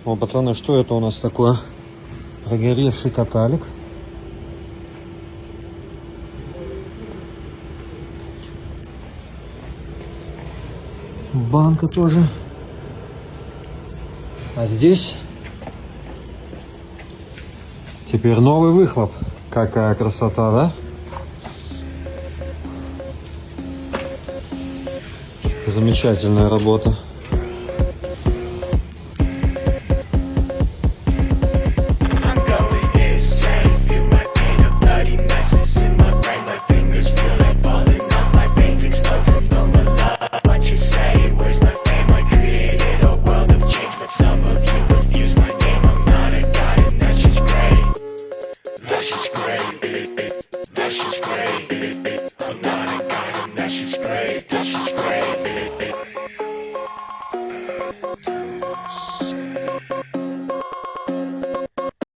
О, пацаны, что это у нас такое? Прогоревший каталик. Банка тоже. А здесь теперь новый выхлоп. Какая красота, да? Замечательная работа.